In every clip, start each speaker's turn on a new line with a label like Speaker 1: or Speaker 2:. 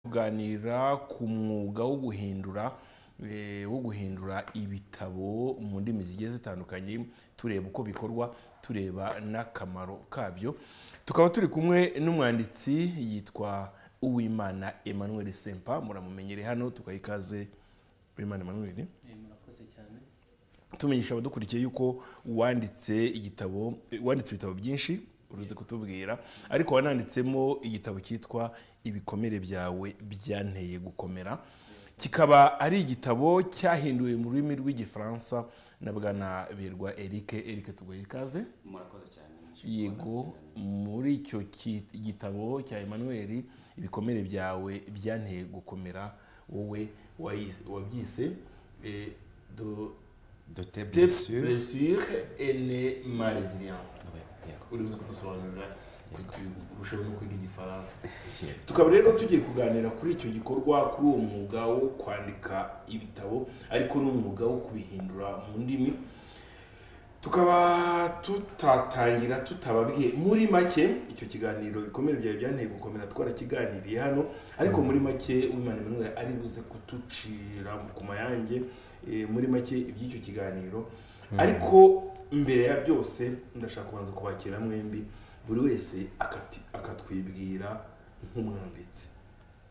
Speaker 1: kuganira ku mwuga wo guhindura ibitabo mu ndimi zigiye zitandukanye, tureba uko bikorwa, tureba n'akamaro kabyo. Tukaba turi kumwe n'umwanditsi yitwa Uwimana Emmanuel Sempa, muramumenyere hano, tukayikaze Uwimana Emmanuel.
Speaker 2: Murakoze cyane.
Speaker 1: Tumenyesha abadukurikiye yuko wanditse ibitabo byinshi uruze kutubwira, ariko wananditsemo igitabo cyitwa Ibikomere byawe byanteye gukomera. Kikaba ari igitabo cyahinduwe mu rurimi rw'igifaransa na Bwana Birwa Eric, tuguhe ikaze.
Speaker 2: Murakoze cyane.
Speaker 1: Yego, muri icyo gitabo cya Emmanuel Ibikomere byawe byanteye gukomera, wowe wabyise
Speaker 2: de tes blessures
Speaker 1: est née ma résilience. Uribuze kudusobanurira urushaho no kwiga igifaransa. Tukaba rero tugiye kuganira kuri icyo gikorwa, kuri uwo mwuga wo kwandika ibitabo ariko n'umwuga wo kubihindura mu ndimi. Tukaba tutatangira tutababwiye muri make icyo kiganiro Ibikomere byawe byanteye gukomera twarakiganiriye hano, ariko muri make Uwimana Emmanuel ari buze kutucira ku mayange muri make iby'icyo kiganiro. Ariko mbere ya byose ndashaka kubanza kubakira mwembi, buri wese akatwibwira nk'umwanditsi.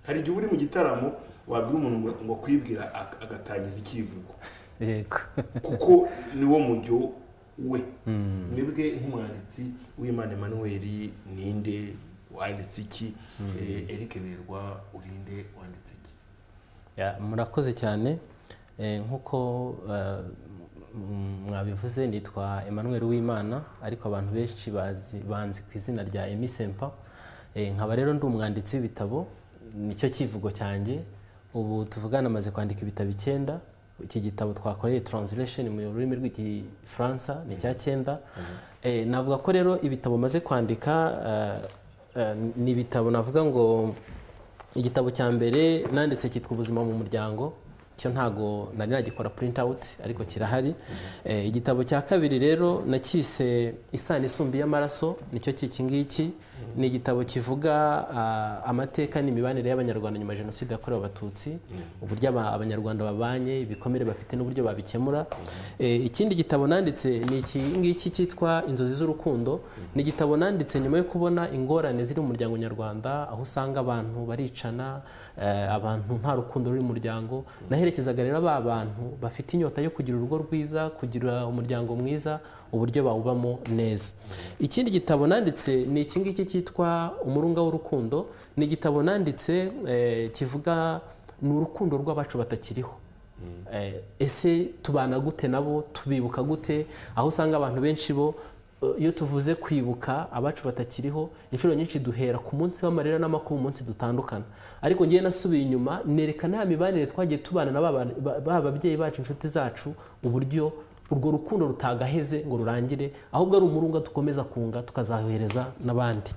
Speaker 1: Hari igihe uri mu gitaramo wabwira umuntu ngo kwibwira agatangiza ikivugo,
Speaker 2: yego,
Speaker 1: kuko niwo mujyo we. Mwebwe nk'umwanditsi Uwimana Emmanuel, ninde, wanditse iki? Eric Birwa, urinde, wanditse iki?
Speaker 2: Murakoze cyane. Nk'uko mwabivuze, nitwa Emmanuel Uwimana, ariko abantu benshi banzi ku izina rya Emmy Sempa. Nkaba rero ndi umwanditsi w'ibitabo, nicyo kivugo cyanjye. Ubu tuvugana amaze kwandika ibitabo 9. Iki gitabo twakoreye translation mu rurimi rw'igifaransa ni cya 9. Navuga ko rero ibitabo maze kwandika ni ibitabo, navuga ngo igitabo cya mbere nanditse cyitwa Ubuzima mu muryango, cyo ntago nari nagikora print out ariko kirahari. Igitabo cya kabiri rero nakise Isano isumbi y'amaraso, nicyo cyiki ngiki. Ni igitabo kivuga amateka n'imibanire y'abanyarwanda nyuma ya Jenoside yakorewe Abatutsi, uburyo abanyarwanda babanye, ibikomere bafite n'uburyo babikemura. Ikindi gitabo nanditse ni iki ngiki cyitwa Inzozi z'urukundo. Ni igitabo nanditse nyuma yo kubona ingorane ziri mu muryango nyarwanda, aho usanga abantu baricana, abantu nta rukundo ruri mu muryango. Naherekezaga rero aba bantu bafite inyota yo kugira urugo rwiza, kugira umuryango mwiza, uburyo bawubamo neza. Ikindi gitabo nanditse ni iki ngiki cyitwa Umurunga w'urukundo. Ni igitabo nanditse kivuga n'urukundo rw'abacu batakiriho. Ese tubana gute nabo, tubibuka gute? Aho usanga abantu benshi bo iyo tuvuze kwibuka abacu batakiriho, inshuro nyinshi duhera ku munsi w'amarira n'amakuba, umunsi dutandukana. Ariko ngiye nasubiye inyuma nerekana ya mibanire twagiye tubana na bababyeyi bacu, inshuti zacu, uburyo urwo rukundo rutagaheze ngo rurangire, ahubwo ari umurunga dukomeza kunga tukazahereza n'abandi.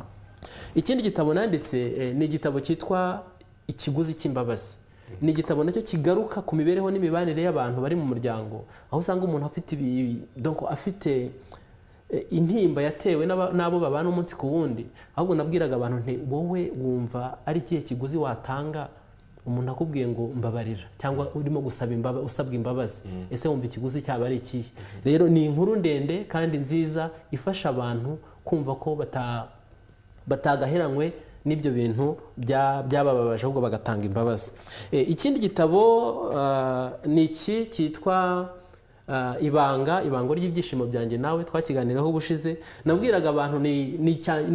Speaker 2: Ikindi gitabo nanditse ni igitabo cyitwa Ikiguzi cy'imbabazi. Ni igitabo nacyo kigaruka ku mibereho n'imibanire y'abantu bari mu muryango, aho usanga umuntu afite intimba yatewe n'abo babana umunsi ku wundi. Ahubwo nabwiraga abantu nti wowe wumva ari ikihe kiguzi watanga umuntu akubwiye ngo mbabarira, cyangwa urimo usabwa imbabazi, ese wumva ikiguzi cyaba ari ikihe? Rero ni inkuru ndende kandi nziza ifasha abantu kumva ko batagaheranywe n'ibyo bintu byabababaje, ahubwo bagatanga imbabazi. Ikindi gitabo ni iki cyitwa Ibanga ry'ibyishimo byanjye nawe, twakiganiraho ubushize. Nabwiraga abantu ni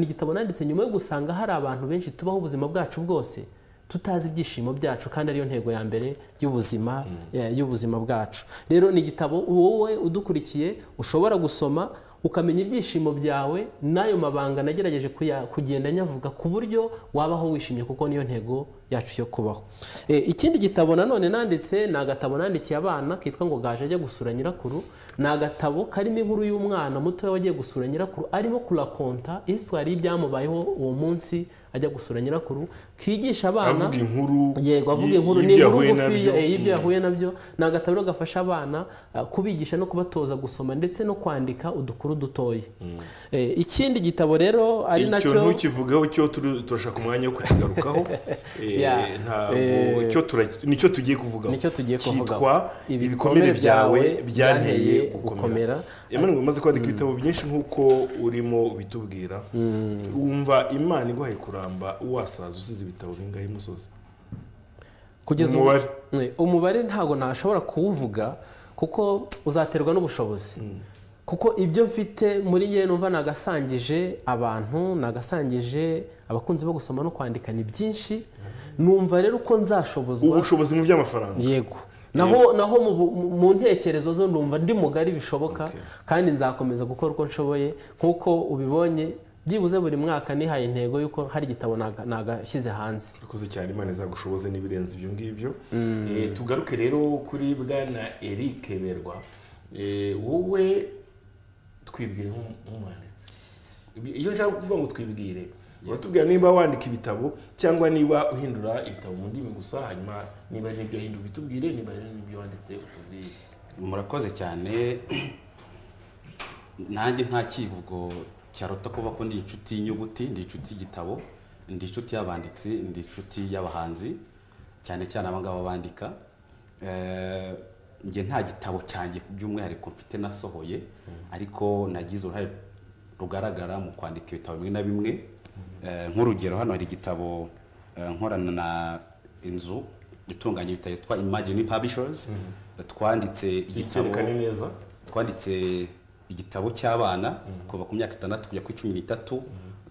Speaker 2: igitabo nanditse nyuma yo gusanga hari abantu benshi tubaho ubuzima bwacu bwose tutazi ibyishimo byacu, kandi ariyo ntego ya mbere y'ubuzima bwacu. Rero ni igitabo wowe udukurikiye ushobora gusoma ukamenya ibyishimo byawe, n'ayo mabanga nagerageje kugenda nyavuga ku buryo wabaho wishimye, kuko niyo ntego yacu yo kubaho. Ikindi gitabo nanone nanditse ni agatabo nandikiye abana kitwa ngo Gaje ajya gusura nyirakuru. Ni agatabo karimo inkuru y'umwana muto wagiye gusura nyirakuru, arimo kurakonta histoire y'ibyamubayeho uwo munsi ajya gusura nyirakuru, kigisha abana
Speaker 1: avuga inkuru.
Speaker 2: Yego, avuga inkuru ni inkuru ngufi y'ibyo yahuye nabyo. Ni agatabo gafasha abana kubigisha no kubatoza gusoma ndetse no kwandika udukuru dutoya. Ikindi gitabo rero ari nacyo
Speaker 1: icyo ntukivugaho, cyo turashaka umwanya wo kukigarukaho. nicyo tugiye kuvuga
Speaker 2: cyitwa
Speaker 1: ibikomere byawe byanteye gukomera. Emmanuel umaze kwandika ibitabo byinshi nk'uko urimo bitubwira, wumva Imana iguhaye kuramba wasaza usize ibitabo bingahe musozi?
Speaker 2: Kugeza umubare ntago nashobora kuwuvuga kuko uzaterwa n'ubushobozi, kuko ibyo mfite muri ye numva nagasangije abantu, nagasangije abakunzi bo gusoma no kwandika ni byinshi, numva rero uko nzashobozwa
Speaker 1: ubushobozi mu by'amafaranga.
Speaker 2: Yego, naho mu ntekerezo zo ndumva ndi mugari bishoboka, kandi nzakomeza gukora uko nshoboye. Nk'uko ubibonye byibuze buri mwaka nihaye intego yuko hari igitabo nagashyize hanze.
Speaker 1: Urakoze cyane, Imana izagushoboze n'ibirenze ibyo ngibyo. Tugaruke rero kuri bwana Eric Berwa, wowe twibwire nk'umwanditsi. Iyo nshaka kuvuga ngo twibwire, watubwira niba wandika ibitabo cyangwa niba uhindura ibitabo mu ndimi gusa, hanyuma niba n'ibyo hindura bitubwire, niba n'ibyo wanditse utubwire.
Speaker 3: Murakoze cyane. Nanjye nta kivugo cyarota kuba ko ndi inshuti y'inyuguti, ndi inshuti y'igitabo, ndi inshuti y'abanditsi, ndi inshuti y'abahanzi, cyane cyane abangaba bandika. Nge nta gitabo cyanjye by'umwihariko mfite nasohoye, ariko nagize uruhare rugaragara mu kwandika ibitabo bimwe na bimwe. Nk'urugero, hano hari igitabo nkorana na inzu itunganya ibitabo yitwa Imagine Publishers. Twanditse igitabo cy'abana kuva ku myaka 6 kujya ku 13,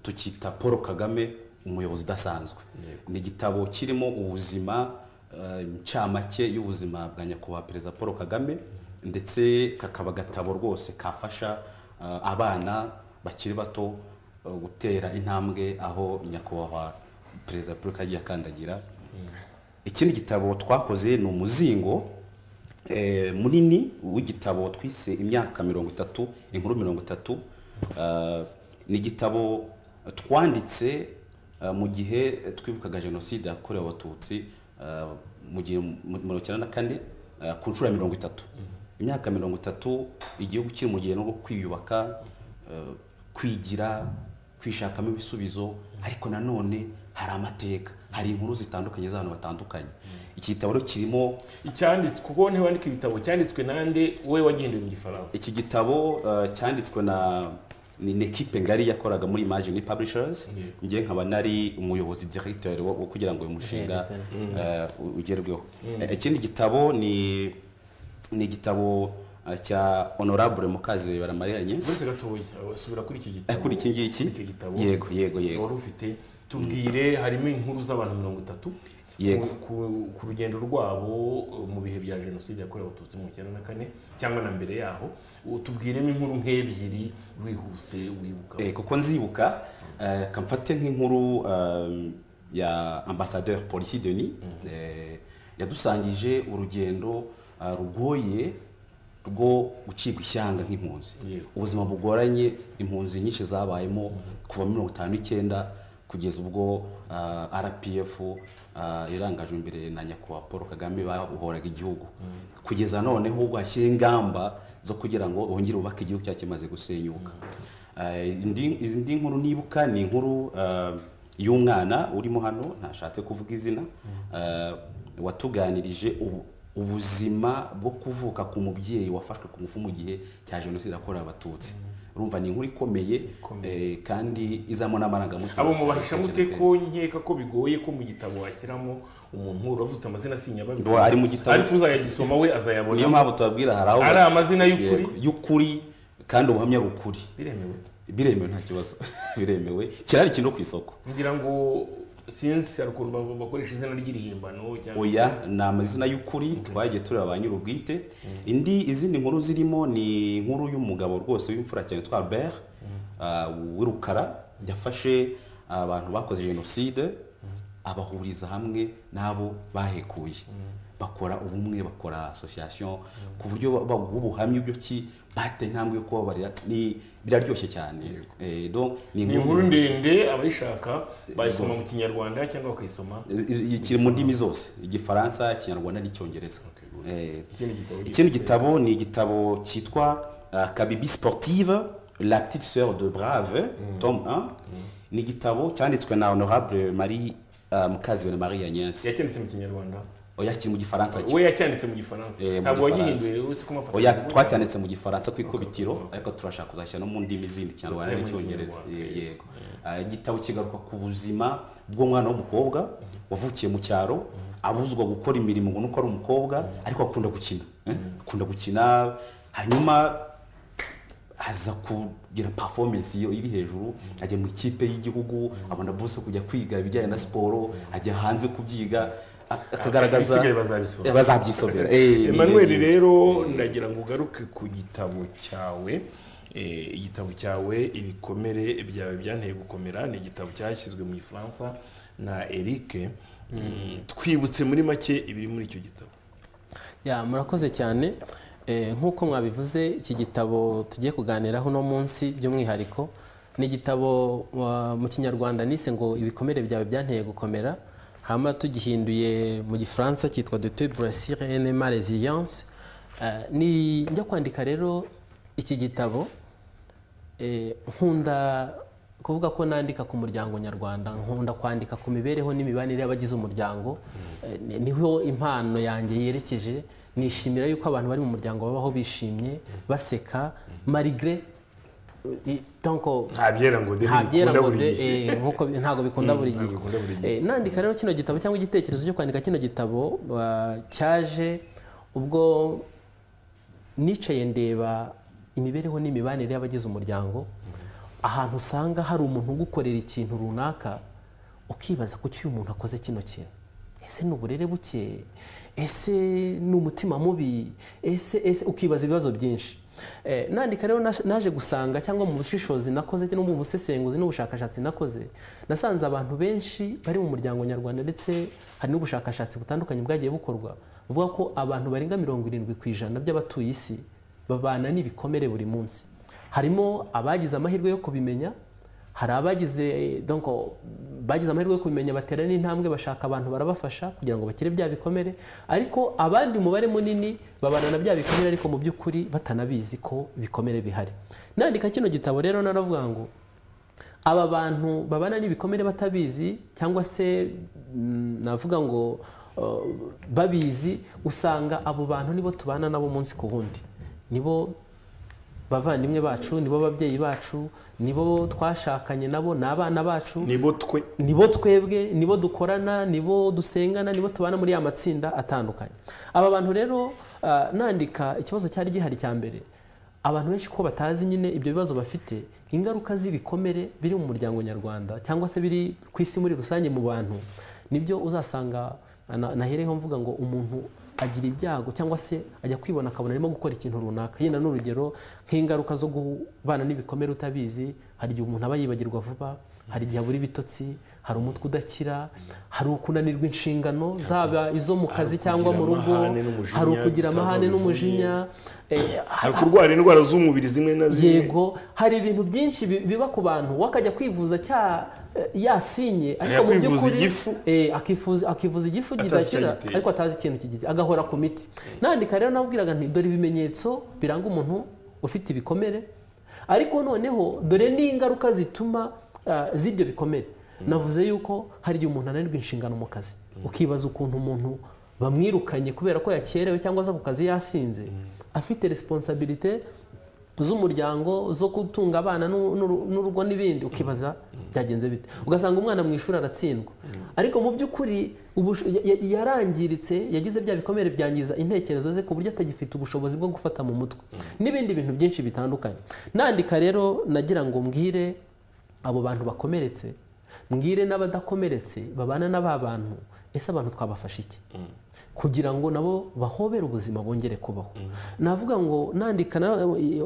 Speaker 3: tukita Paul Kagame umuyobozi udasanzwe. Ni igitabo kirimo ubuzima ncamake y'ubuzima bwa nyakubahwa Perezida Paul Kagame, ndetse kakaba gatabo rwose kafasha abana bakiri bato gutera intambwe aho nyakubahwa Perezida Paul Kagame yakandagira. Ikindi gitabo twakoze ni umuzingo munini w'igitabo twise imyaka 30, inkuru 30. Ni igitabo twanditse mu gihe twibukaga jenoside yakorewe abatutsi mu gihe 1994 ku nshuro ya 30. Imyaka 30 igihugu kiri mu gihe no kwiyubaka, kwigira, kwishakamo ibisubizo, ariko nanone hari amateka, hari inkuru zitandukanye z'abantu batandukanye. Iki gitabo kirimo
Speaker 1: icyanditswe, kuko ntiwandika ibitabo cyanditswe nande wowe wagendewe mu Gifaransa.
Speaker 3: Iki gitabo cyanditswe na ni equipe ngari yakoraga muri Imagine Publishers. Ngiye nkaba nari umuyobozi directeur wo kugira ngo uyu mushinga ugerweho. Ikindi gitabo ni igitabo cya Honorable Mukazi Baramariya Agnes.
Speaker 1: Bose gatoya subira kuri iki gitabo.
Speaker 3: Kuri iki ngiki. Yego.
Speaker 1: Wari ufite tubwire, harimo inkuru z'abantu 30 ku rugendo rwabo mu bihe bya jenoside yakorewe abatutsi mu 1994 cyangwa na mbere yaho. Tubwiremo inkuru nk'ebyiri wihuse wibuka.
Speaker 3: Kuko nzibuka kamfate nk'inkuru ya Ambassadeur Police Denis yadusangije urugendo rugoye rwo gucibwa ishyanga nk'impunzi. Ubuzima bugoranye impunzi nyinshi zabayemo kuva 1959 kugeza ubwo RPF irangajwe imbere na nyakubahwa Paul Kagame bahoraga igihugu, kugeza noneho ubwo hashyira ingamba zo kugira ngo bongere ubake igihugu cyakimaze gusenyuka. Izindi nkuru nibuka ni inkuru y'umwana urimo hano, ntashatse kuvuga izina, watuganirije ubuzima bwo kuvuka ku mubyeyi wafashwe ku ngufu mu gihe cya jenoside yakorewe abatutsi. Urumva ni inkuru ikomeye kandi izamo n'amarangamutima.
Speaker 1: Abo mubahisha mute ko nkeka ko bigoye ko mu gitabo washyiramo umuntu uravuta amazina sinyababiri
Speaker 3: ari mu gitabo,
Speaker 1: ariko uzayagisoma we azayabona.
Speaker 3: Niyo mpamvu tubabwira hari aho
Speaker 1: ari amazina
Speaker 3: y'ukuri kandi ubuhamya bukuri. Biremewe nta kibazo. Biremewe kirari kino ku isoko.
Speaker 1: Ngira ngo sinzi arukuntu bakoresha izina ry'irihimbano cyangwa
Speaker 3: oya, ni amazina y'ukuri twagiye tureba ba nyir'ubwite. Izindi nkuru zirimo ni inkuru y'umugabo rwose w'imfura cyane twa Albert w'Irukara, yafashe abantu bakoze jenoside abahuriza hamwe nabo bahekuye, bakora ubumwe, bakora association ku buryo bagubuhamya ibyo ki bate intambwe yo kubabarira. Ni biraryoshye cyane. Donc
Speaker 1: ni inkuru ndende, abayishaka bayisoma mu Kinyarwanda cyangwa bakayisoma
Speaker 3: ikiri mu ndimi zose, Igifaransa, Ikinyarwanda n'Icyongereza. Ikindi gitabo ni igitabo cyitwa Kabibi Sportive, La petite sœur de Brave, tome 1. Ni igitabo cyanditswe na Honorable Marie Mukazibona Marie Agnes.
Speaker 1: yacyanditse mu kinyarwanda
Speaker 3: Oya kiri mu gifaransa.
Speaker 1: we yacyanditse mu gifaransa ntabwo wagihinduye uzi ko mafata.
Speaker 3: Oya twacyanditse mu gifaransa kwikubitiro ariko turashaka kuzashyira no mu ndimi zindi Kinyarwanda n'Icyongereza. Yego. Igitabo kigaruka ku buzima bw'umwana w'umukobwa wavukiye mu cyaro abuzwa gukora imirimo ngo nuko ari umukobwa ariko akunda gukina. Akunda gukina hanyuma aza kugira performance iri hejuru ajya mu ikipe y'igihugu abona bose kujya kwiga ibijyanye na siporo ajya hanze kubyiga akagaragaza bazabyisomera.
Speaker 1: Emmanuel rero ndagira ngo ugaruke ku gitabo cyawe. Igitabo cyawe ibikomere byawe byanteye gukomera ni igitabo cyashyizwe mu Gifaransa na Eric. Twibutse muri make ibiri muri icyo gitabo.
Speaker 2: Murakoze cyane. Nk'uko mwabivuze iki gitabo tugiye kuganiraho no munsi by'umwihariko ni igitabo mu Kinyarwanda nise ngo ibikomere byawe byanteye gukomera, hama tugihinduye mu Gifaransa cyitwa De te blessures et ma résilience. Ni njya kwandika rero iki gitabo nkunda kuvuga ko nandika ku muryango nyarwanda, nkunda kwandika ku mibereho n'imibanire y'abagize umuryango, niho impano yanjye yerekeje. Nishimira yuko abantu bari mu muryango babaho bishimye baseka malgré tanko
Speaker 1: ntabyera ngo
Speaker 2: nkuko ntago bikunda buri gihe. Nandika rero kino gitabo cyangwa igitekerezo cyo kwandika kino gitabo cyaje ubwo nicaye ndeba imibereho n'imibanire y'abagize umuryango, ahantu usanga hari umuntu ugukorera ikintu runaka ukibaza kuki uyu muntu akoze kino kintu. Ese n'uburere buke, ese n'umutima mubi, ese ukibaza ibibazo byinshi. Nandika rero naje gusanga cyangwa mu bushishozi nakoze cyangwa mu busesenguzi n'ubushakashatsi nakoze, nasanze abantu benshi bari mu muryango nyarwanda ndetse hari n'ubushakashatsi butandukanye bwagiye bukorwa buvuga ko abantu barenga 70% by'abatuye isi babana n'ibikomere buri munsi. Harimo abagize amahirwe yo kubimenya, hari abagize bagize amahirwe yo kubimenya batera n'intambwe bashaka abantu barabafasha kugira ngo bakire bya bikomere, ariko abandi umubare munini babana na bya bikomere ariko mu by'ukuri batanabizi ko bikomere bihari. Nandika kino gitabo rero naravuga ngo aba bantu babana n'ibikomere batabizi cyangwa se navuga ngo babizi, usanga abo bantu nibo tubana nabo munsi ku wundi, nibo bavandimwe bacu, nibo babyeyi bacu, nibo twashakanye nabo, n'abana bacu, nibo twebwe, nibo dukorana, nibo dusengana, nibo tubana muri ya matsinda atandukanye. Aba bantu rero nandika ikibazo cyari gihari cya mbere, abantu benshi ko batazi nyine ibyo bibazo bafite, ingaruka z'ibikomere biri mu muryango nyarwanda cyangwa se biri ku isi muri rusange mu bantu, nibyo uzasanga nahereho mvuga ngo umuntu agira ibyago cyangwa se ajya kwibona akabona arimo gukora ikintu runaka. Yenda n'urugero nk'ingaruka zo kubana n'ibikomere utabizi, hari igihe umuntu aba yibagirwa vuba, hari igihe abura ibitotsi, hari umutwe udakira, hari ukunanirwa inshingano zaba izo mu kazi cyangwa mu rugo, hari ukugira amahane n'umujinya,
Speaker 1: hari kurwara indwara z'umubiri zimwe na zimwe.
Speaker 2: Yego, hari ibintu byinshi biba ku bantu, wakajya kwivuza yasinye ariko mu by'ukuri akivuza igifu kidakira ariko atazi ikintu kigiti, agahora ku miti. Nandika rero nabwiraga nti dore ibimenyetso biranga umuntu ufite ibikomere, ariko noneho dore n'ingaruka zituma z'ibyo bikomere. Navuze yuko hari igihe umuntu ananirwa inshingano mu kazi, ukibaza ukuntu umuntu bamwirukanye kubera ko yakerewe cyangwa aza ku kazi yasinze, afite responsabilité z'umuryango zo gutunga abana n'urugo n'ibindi, ukibaza byagenze bite. Ugasanga umwana mu ishuri aratsindwa, ariko mu by'ukuri yarangiritse, yagize bya bikomere byangiza intekerezo ze ku buryo atagifite ubushobozi bwo gufata mu mutwe n'ibindi bintu byinshi bitandukanye. Nandika rero nagira ngo mbwire abo bantu bakomeretse, mbwire n'abadakomeretse babana n'aba bantu, ese abantu twabafasha iki kugira ngo nabo bahobere ubuzima bongere kubaho. Navuga ngo nandika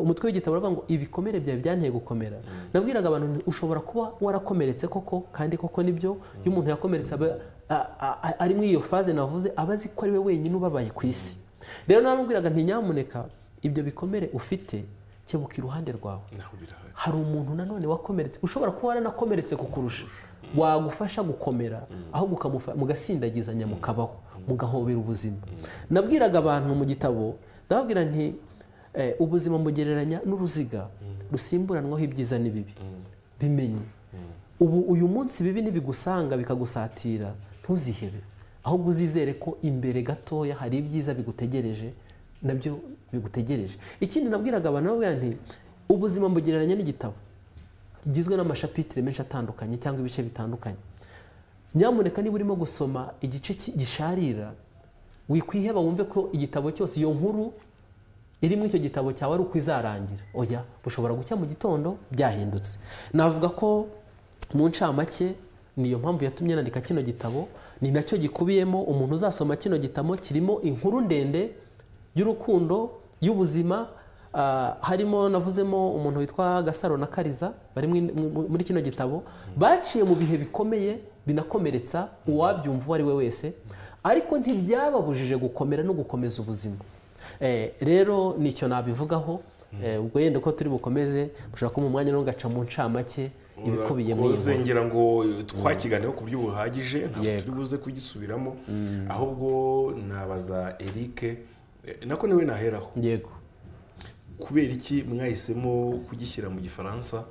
Speaker 2: umutwe w'igitabo uravuga ngo ibikomere byawe byanteye gukomera. Nabwiraga abantu ushobora kuba warakomeretse koko, kandi koko nibyo, iyo umuntu yakomeretse ari muri iyo faze navuze aba azi ko ari we wenyine ubabaye ku isi. Rero namubwiraga nti nyamuneka ibyo bikomere ufite kebuka iruhande rwawe, hari umuntu nanone wakomeretse, ushobora kuba waranakomeretse kukurusha, wagufasha gukomera, ahubwo mugasindagizanya mukabaho, mugahobera ubuzima. Nabwiraga abantu mu gitabo, ndababwira nti ubuzima mugereranya n'uruziga rusimburanwaho ibyiza n'ibibi. Bimenye ubu uyu munsi bibi nibigusanga bikagusatira ntuzihebe, ahubwo uzizere ko imbere gatoya hari ibyiza bigutegereje, nabyo bigutegereje. Ikindi nabwiraga abantu nabo nti ubuzima mbugereranya n'igitabo kigizwe n'amashapitire menshi atandukanye cyangwa ibice bitandukanye. Nyamuneka niba urimo gusoma igice gisharira, wikwiheba wumve ko igitabo cyose, iyo nkuru iri muri icyo gitabo cyawe ari uko izarangira. Oya, bushobora gucya mu gitondo byahindutse. Navuga ko mu ncamake niyo mpamvu yatumye nandika kino gitabo, ni nacyo gikubiyemo. Umuntu uzasoma kino gitabo kirimo inkuru ndende y'urukundo, y'ubuzima. Harimo navuzemo umuntu witwa Gasaro na Kariza bari muri kino gitabo, baciye mu bihe bikomeye binakomeretsa uwabyumva uwo ari we wese, ariko ntibyababujije gukomera no gukomeza ubuzima. Rero nicyo nabivugaho. Ubwo yenda ko turi bukomeze mushaka ko mu mwanya no gaca mu ncamake ibikubiye mu
Speaker 1: ngira ngo twakiganiyeho ku buryo buhagije, ntabwo turi buze kugisubiramo, ahubwo nabaza Eric nako niwe naheraho.
Speaker 2: Yego,
Speaker 1: kubera iki mwahisemo kugishyira mu gifaransa?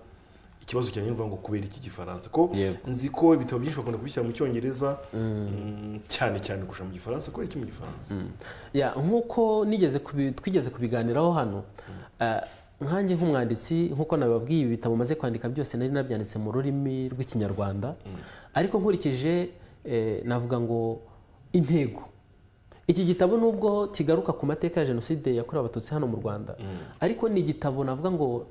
Speaker 1: Ikibazo cyane nivuga ngo kubera iki gifaransa, ko nzi ko ibitabo byinshi bakunda kubishyira mu cyongereza cyane cyane kurusha mu gifaransa. Kubera iki mu gifaransa?
Speaker 2: Nk'uko twigeze kubiganiraho hano, nkanjye nk'umwanditsi, nk'uko nababwiye ibi bitabo maze kwandika byose nari nabyanditse mu rurimi rw'ikinyarwanda, ariko nkurikije navuga ngo intego, iki gitabo nubwo kigaruka ku mateka ya jenoside yakorewe abatutsi hano mu Rwanda, ariko ni igitabo navuga ngo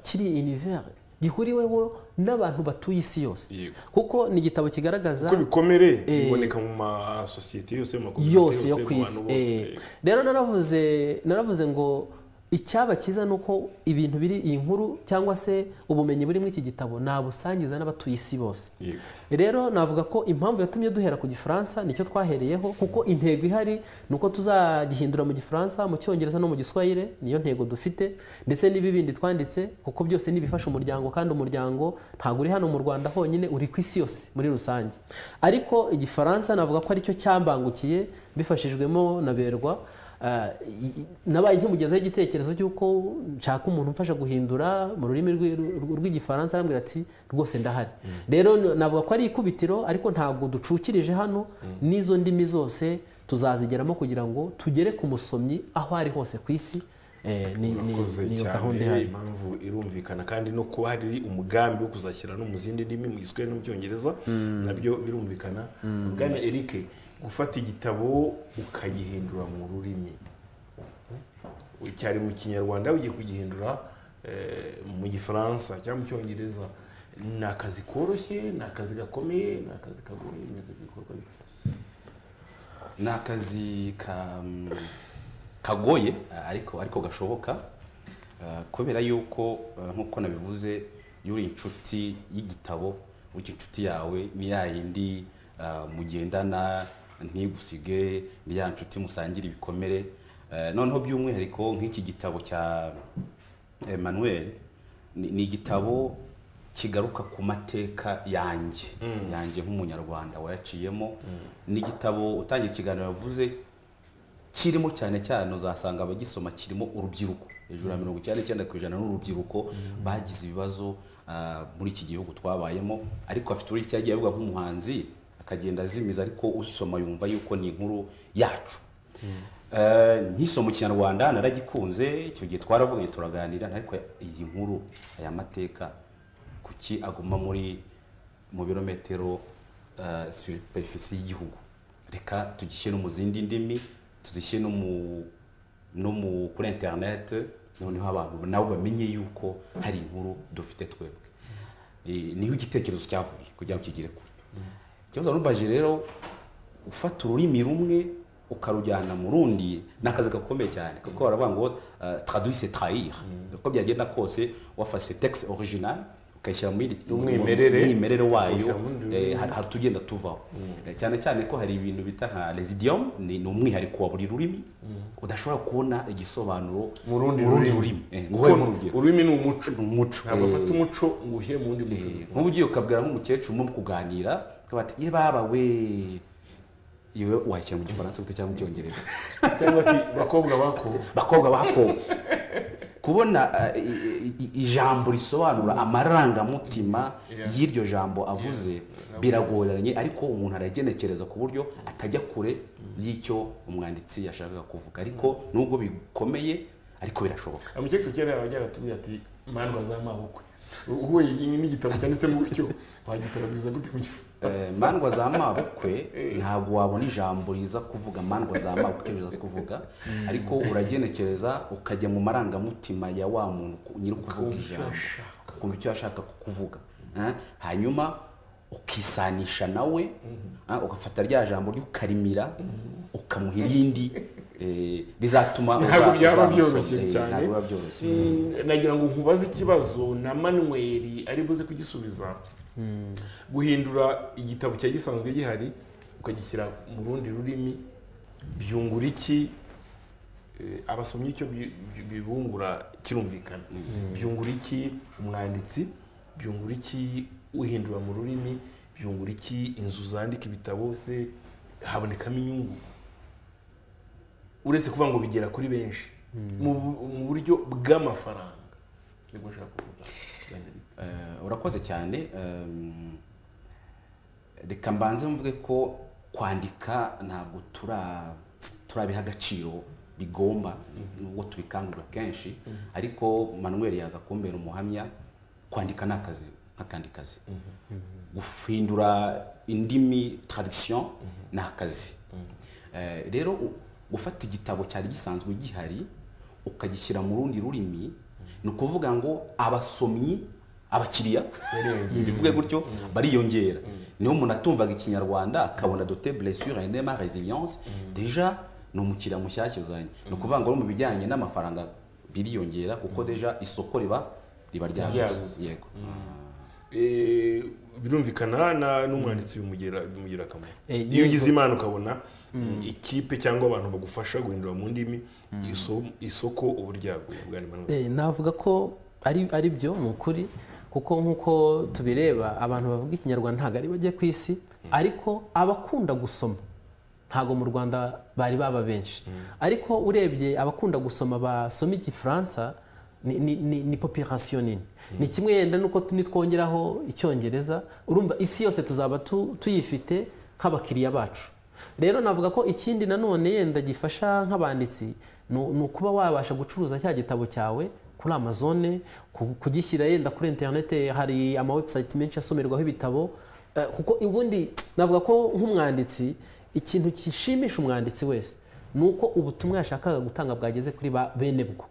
Speaker 2: kiri univers gihuriweho n'abantu batuye isi yose, kuko ni igitabo kigaragaza
Speaker 1: ko bikomere biboneka mu masosiyete yose, mu
Speaker 2: yose yo ku isi. Rero naravuze ngo icyaba cyiza ni uko ibintu biri iyi nkuru cyangwa se ubumenyi buri muri iki gitabo nabusangiza n'abatuye isi bose. Rero navuga ko impamvu yatumye duhera ku gifaransa nicyo twahereyeho, kuko intego ihari ni uko tuzagihindura mu gifaransa, mu cyongereza no mu giswahili. Niyo ntego dufite, ndetse n'ibibindi twanditse, kuko byose nibifasha umuryango, kandi umuryango ntabwo uri hano mu Rwanda honyine, uri ku isi yose muri rusange. Ariko igifaransa navuga ko aricyo cyambangukiye, bifashijwemo na Berwa. Nabaye nkimugezaho igitekerezo cy'uko nshaka umuntu umfasha guhindura mu rurimi rw'igifaransa, arambwira ati rwose ndahari. Rero navuga ko ari ikubitiro, ariko ntabwo ducukirije hano, n'izo ndimi zose tuzazigeramo kugira ngo tugere ku musomyi aho ari hose ku isi. Niyo gahunda ihari.
Speaker 1: Impamvu irumvikana, kandi no kuba hari umugambi wo kuzashyira no mu zindi ndimi, mu giswahili no mu cyongereza, nabyo birumvikana. Bwana Eric, gufata igitabo ukagihindura mu rurimi, cyari mu kinyarwanda ugiye kugihindura mu gifaransa cyangwa mu cyongereza, ni akazi koroshye, ni akazi gakomeye, ni akazi kagoye, bimeze bikorwa bite?
Speaker 3: Ni akazi kagoye ariko gashoboka, kubera yuko nk'uko nabivuze, iyo uri inshuti y'igitabo, uki inshuti yawe ni ya yindi mugendana, ntigusige, ni ya nshuti musangira ibikomere. Noneho by'umwihariko nk'iki gitabo cya Emmanuel, ni igitabo kigaruka ku mateka yanjye nk'umunyarwanda wayaciyemo. Ni igitabo utangiye ikiganiro yavuze kirimo cyane cyane, uzasanga abagisoma kirimo urubyiruko, hejuru ya 99% n'urubyiruko bagize ibibazo muri iki gihugu twabayemo. Ariko afite uri cyagiye avuga nk'umuhanzi, akagenda azimiza, ariko usoma yumva yuko ni inkuru yacu. Nkisoma mu kinyarwanda naragikunze, icyo gihe twaravuganye turaganira, ariko iyi nkuru, aya mateka kuki aguma mu birometero superficie y'igihugu, reka tugishyire no mu zindi ndimi, tudishyire no mu kuri internet, noneho abantu nabo bamenye yuko hari inkuru dufite twebwe. Niho igitekerezo cyavuye kugira ngo kigire kure. Ikibazo n'ubaje rero, ufata ururimi rumwe ukarujyana mu rundi, nakazi gakomeye cyane, kuko baravuga ngo traduire c'est trahir. Uko byagenda kose, wafashe texte original ukayishyira mu umwimerere wayo, hari tugenda tuvaho. Cyane cyane ko hari ibintu bita nka les idiomes, ni umwihariko wa buri rurimi, udashobora kubona igisobanuro
Speaker 1: mu rundi rurimi. Ururimi ni umuco, ntabwo afata umuco ngo ushyire mu wundi muco.
Speaker 3: Nk'ubu ugiye ukabwira nk'umukecuru mu kuganira, bati ye baba we, yewe washyira mu gifaransa cyangwa mu cyongereza,
Speaker 1: cyangwa ati bakobwa bako
Speaker 3: kubona ijambo risobanura amarangamutima y'iryo jambo avuze biragoranye, ariko umuntu aragenekereza ku buryo atajya kure y'icyo umwanditsi yashakaga kuvuga, ariko nubwo bikomeye ariko birashoboka.
Speaker 1: Umukecuru kera yajyaga atubwira ati mandwa z'amabukwe, uhuye n'igitabo cyanditsemo gutyo wagitarabiza gute mu gifu?
Speaker 3: Mandwa z'amabukwe ntabwo wabona ijambo riza kuvuga mandwa z'amabukwe riza kuvuga, ariko uragenekereza ukajya mu marangamutima ya wa muntu nyiri kuvuga ijambo, ukumva icyo ashaka kukuvuga, hanyuma ukisanisha nawe, ugafata rya jambo ry'ukarimira ukamuha irindi rizatuma
Speaker 1: ntabwo byaba byoroshye cyane. Nagira ngo nkubaze ikibazo na Manuel ari buze kugisubiza. Guhindura igitabo cya gisanzwe gihari ukagishyira mu rundi rurimi byungura iki? Abasomyi icyo bibungura kirumvikana. Byungura iki umwanditsi? Byungura iki uhindura mu rurimi? Byungura iki inzu zandika ibitabo? Se habonekamo inyungu uretse kuvuga ngo bigera kuri benshi mu buryo bw'amafaranga? Nibwo nshaka kuvuga.
Speaker 3: Urakoze cyane. Reka mbanze mvuge ko kwandika ntabwo turabiha agaciro bigomba, nubwo tubikangurira kenshi, ariko Manuel yaza kumbera umuhamya, kwandika ni akazi nk'akandi kazi. Guhindura indimi traduction ni akazi. Rero gufata igitabo cyari gisanzwe gihari ukagishyira mu rundi rurimi, ni ukuvuga ngo abasomyi, abakiriya bivuge gutyo bariyongera. Niho umuntu atumvaga ikinyarwanda akabona dote blessure et ma résilience, deja ni umukiriya mushyashya uzanye. Ni ukuvuga ngo mu bijyanye n'amafaranga biriyongera kuko deja isoko riba ryagutse. Yego.
Speaker 1: Birumvikana n'umwanditsi bimugira akamaro. Iyo ugize imana ukabona ikipe cyangwa abantu bagufasha guhindura mu ndimi, isoko ubu ryaguye.
Speaker 2: Navuga ko ari byo mu kuri, kuko nk'uko tubireba abantu bavuga ikinyarwanda ntabwo ari bajye ku isi, ariko abakunda gusoma ntabwo mu Rwanda bari baba benshi, ariko urebye abakunda gusoma basoma igifaransa ni population nini. Ni kimwe yenda nuko nitwongeraho icyongereza, urumva isi yose tuzaba tuyifite nk'abakiriya bacu. Rero navuga ko ikindi nanone yenda gifasha nk'abanditsi ni ukuba wabasha gucuruza cya gitabo cyawe kuri Amazon, kugishyira yenda kuri internet. Hari ama website menshi asomerwaho ibitabo, kuko ubundi navuga ko nk'umwanditsi ikintu kishimisha umwanditsi wese nuko ubutumwa yashakaga gutanga bwageze kuri bene bwo.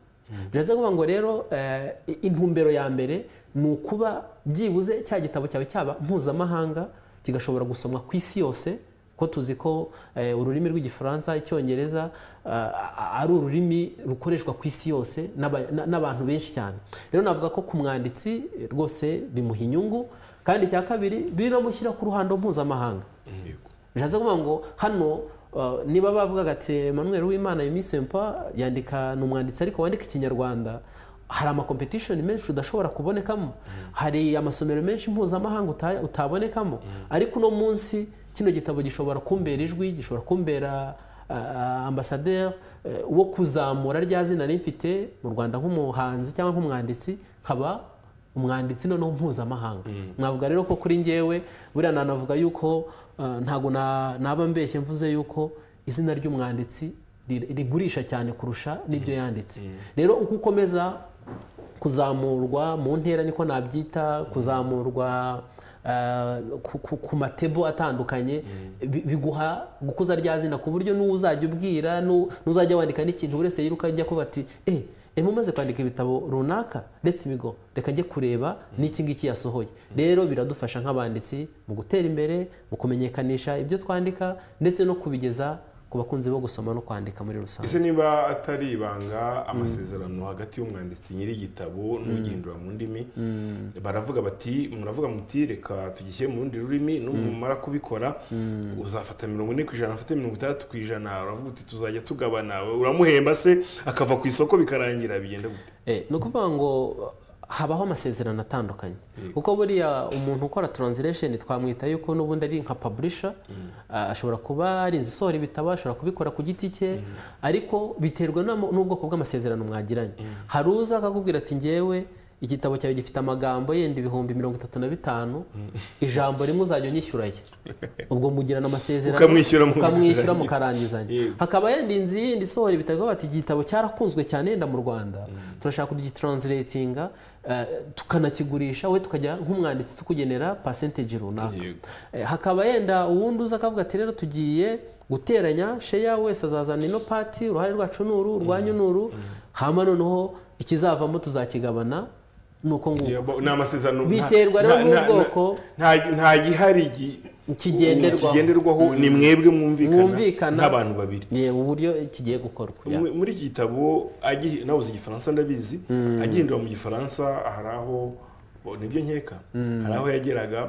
Speaker 2: Biraza kuvuga ngo rero intumbero ya mbere ni ukuba byibuze cya gitabo cyawe cyaba mpuzamahanga, kigashobora gusomwa ku isi yose, ko tuzi ko ururimi rw'igifaransa, icyongereza ari ururimi rukoreshwa ku isi yose n'abantu benshi cyane. Rero navuga ko ku mwanditsi rwose bimuha inyungu, kandi icya kabiri biramushyira ku ruhando mpuzamahanga. Biraza kuvuga ngo hano niba bavugaga ati Manuel Uwimana Emisempa yandika, ni umwanditsi ariko wandika ikinyarwanda, hari ama competition menshi udashobora kubonekamo, hari amasomero menshi mpuzamahanga utabonekamo, ariko uno munsi kino gitabo gishobora kumbera ijwi, gishobora kumbera ambassadeur wo kuzamura rya zina rifite mu Rwanda nk'umuhanzi cyangwa nk'umwanditsi, nkaba umwanditsi noneho mpuzamahanga. Navuga rero ko kuri njyewe buriya nanavuga yuko ntago naba mbeshye mvuze yuko izina ry'umwanditsi rigurisha cyane kurusha n'ibyo yanditse. Rero uko ukomeza kuzamurwa mu ntera, niko nabyita, kuzamurwa ku matebo atandukanye, biguha gukuza rya zina ku buryo n'uzajya ubwira, n'uzajya wandika n'ikintu uretse yiruka ajya kuba ati mumaze kwandika ibitabo runaka, let's go, reka njye kureba n'iki ngiki yasohoye. Rero biradufasha nk'abanditsi mu gutera imbere, mu kumenyekanisha ibyo twandika, ndetse no kubigeza ku bakunzi bo gusoma no kwandika muri rusange.
Speaker 1: Ese niba atari ibanga amasezerano hagati y'umwanditsi nyiri igitabo n'ugihindura mu ndimi, baravuga bati, muravuga muti reka tugishyire mu rundi rurimi, numara kubikora uzafata 40%, afate 60%, uravuga uti tuzajya tugabana, uramuhemba se akava ku isoko bikarangira, bigenda gute?
Speaker 2: No kuvuga ngo habaho amasezerano atandukanye kuko buriya umuntu ukora translation twamwita yuko n'ubundi ari nka publisher ashobora kuba ari inzisohora ibitabo ashobora kubikora ku giti cye ariko biterwa n'ubwoko bw'amasezerano mwagiranye hari uza akakubwira ati ngewe igitabo cyawe gifite amagambo yenda 35,000 ijambo rimwe uzajya unyishyuraye ubwo mugirana amasezerano ukamwishyura mukarangizanya hakaba yenda yindi sohora ibitabo bati igitabo cyarakunzwe cyane yenda mu Rwanda turashaka kugitranslatinga tukanakigurisha we tukajya nk'umwanditsi tukugenera percentage runaka hakaba yenda uwundi uza akavuga ati rero tugiye guteranya share wese azazana ino party uruhare rwacu nuru urwanyu nuru hama noneho ikizavamo tuzakigabana nuko nguko
Speaker 1: n'amasezerano
Speaker 2: biterwa rero n'ubwoko
Speaker 1: nta gihari kigenderwaho ni mwebwe mwumvikana n'abantu babiri
Speaker 2: uburyo kigiye gukorwa
Speaker 1: muri iki gitabo nawe uzi igifaransa ndabizi agihindura mu gifaransa hari aho nibyo nkeka hari aho yageraga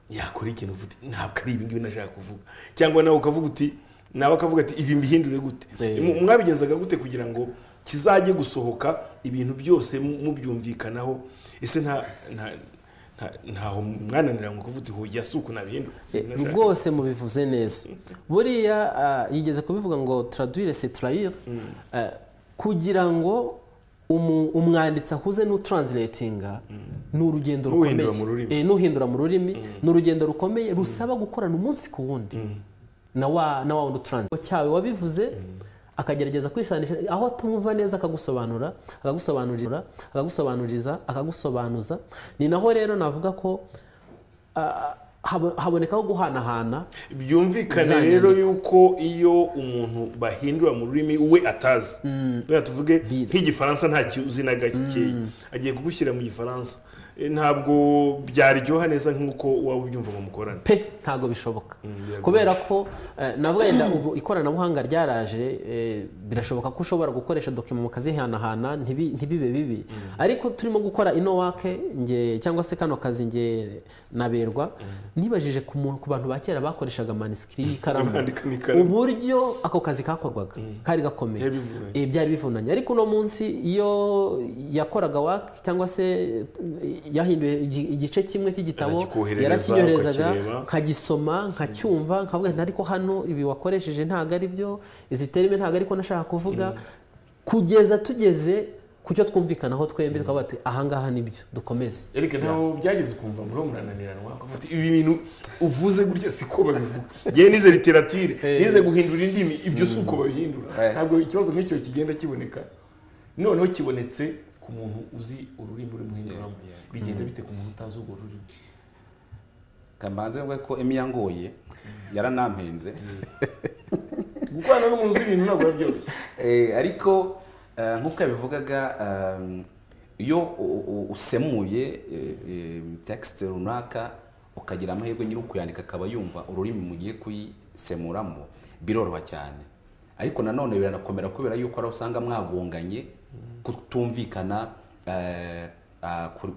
Speaker 1: yakora ikintu uvuga ntabwo ari ibi ngibi nashaka kuvuga cyangwa nawe ukavuga uti nawe akavuga ati ibi mbihindure gute mwabigenzaga gute kugira ngo kizajye gusohoka ibintu byose mubyumvikanaho ese ntaho mwananira ngo kuvuga hoya suku nabihindura
Speaker 2: rwose mubivuze neza buriya yigeze kubivuga ngo traduire c'est trahir kugira ngo umwanditsi ahuze n'utranslatinga n'urugendo rukomeye n'uhindura mu rurimi n'urugendo rukomeye rusaba gukorana umunsi ku wundi na wa wundi utranslate cyawe wabivuze akagerageza kwisanisha aho tumva neza akagusobanuriza ni naho rero navuga ko habonekaho guhanahana
Speaker 1: byumvikane rero yuko iyo umuntu bahindura mu rurimi we atazi tuvuge nk'igifaransa nta kiuzi na gake agiye kugushyira mu gifaransa ntabwo byaryoha neza nk'uko waba ubyumva mu mukorane
Speaker 2: ntabwo bishoboka kubera ko navuga yenda ubu ikoranabuhanga ryaraje birashoboka ko ushobora gukoresha document mu kazihanahana ntibibe bibi ariko turimo gukora ino wake nge cyangwa se kano kazi nge naberwa nibajije ku bantu bakera bakoreshaga manuscript ikaramu uburyo ako kazi kakorwaga kari gakomeye byari bivunanye ariko no munsi iyo yakoraga wake cyangwa se yahinduye igice kimwe cy'igitabo yarakinyoherezaga nkagisoma nkacyumva nkavuga nti ariko hano ibi wakoresheje ntago ari byo izi terime ntago ariko nashaka kuvuga kugeza tugeze kucyo twumvikanaho twembi tukaba bati ahangaha nibyo dukomeze
Speaker 1: Eric ntaho byageze kumva muri murananiranwa akavuga ibi bintu uvuze gutya siko babivuga ngiye nize literature nize guhindura indimi ibyo suko babihindura ntabwo ikibazo nk'icyo kigenda kiboneka noneho kibonetse ku muntu uzi ururimi uri muhinduramo bigenda bite ku muntu utazi urwo rurimi
Speaker 3: kambanze ngo ko emiyangoye yaranampenze
Speaker 1: gukorana n'umuntu uzi ibintu ntabwo byoroshye
Speaker 3: ariko nk'uko yabivugaga iyo usemuye texte runaka ukagira amahirwe nyiri ukuyandika akaba yumva ururimi mugiye kuyisemuramo biroroha cyane ariko nanone biranakomera kubera yuko ari usanga mwagonganye kutumvikana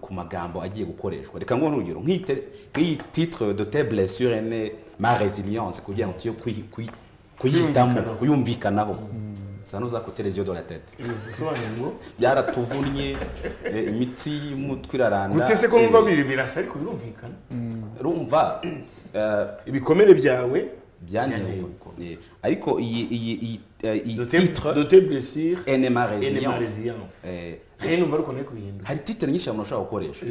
Speaker 3: ku magambo agiye gukoreshwa reka ngo urugero nk'iyi titre de tes blessures et ma résilience kugira ngo tuyo kuyitamo kuyumvikanaho ça nous a coûté les yeux dans la tête byaratuvunnye imitsi y'umutwe iraranda
Speaker 1: gutese ko numva birasa ariko birumvikana
Speaker 3: urumva
Speaker 1: ibikomere byawe
Speaker 3: byanyeye ariko iyi
Speaker 1: titre de tes blessures
Speaker 3: et ma résilience
Speaker 1: numva ariko ne kubihindura
Speaker 3: hari titre nyinshi abantu bashaka gukoresha